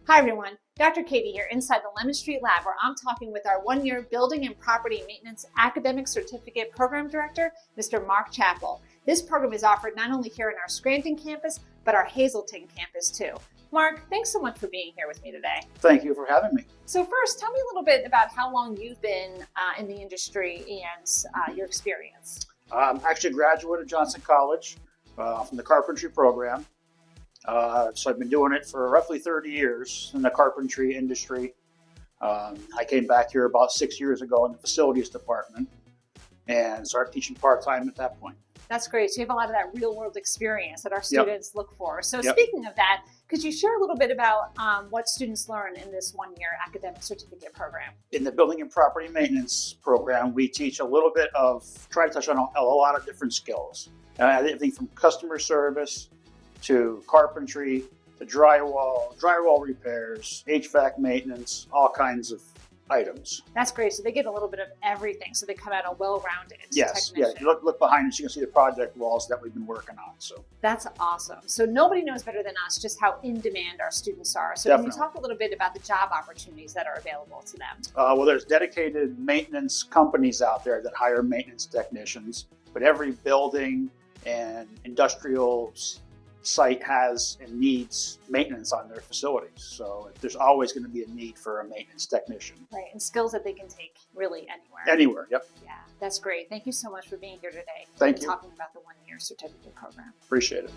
Hi everyone, Dr. Katie here inside the Lemon Street Lab where I'm talking with our one-year Building and Property Maintenance Academic Certificate Program Director, Mr. Mark Chappell. This program is offered not only here in our Scranton campus, but our Hazleton campus too. Mark, thanks so much for being here with me today. Thank you for having me. So first, tell me a little bit about how long you've been in the industry and your experience. I'm actually a graduate of Johnson College from the carpentry program. So I've been doing it for roughly 30 years in the carpentry industry. I came back here about 6 years ago in the facilities department and started teaching part-time at that point. That's great. So you have a lot of that real-world experience that our students look for. So Yep. Speaking of that, could you share a little bit about what students learn in this one-year academic certificate program? In the building and property maintenance program, we teach a little bit of, try to touch on a lot of different skills. Everything from customer service to carpentry, to drywall repairs, HVAC maintenance, all kinds of items. That's great. So they get a little bit of everything. So they come out a well-rounded Yes, technician. yeah. You look behind us, you can see the project walls that we've been working on. So That's awesome. So nobody knows better than us just how in demand our students are. So Definitely. Can you talk a little bit about the job opportunities that are available to them? well, there's dedicated maintenance companies out there that hire maintenance technicians, but every building and industrial site has and needs maintenance on their facilities. So there's always going to be a need for a maintenance technician. Right. And skills that they can take really anywhere. Anywhere, yep. Yeah, that's great. Thank you so much for being here today. Thank and you. Talking about the one-year certificate program. Appreciate it.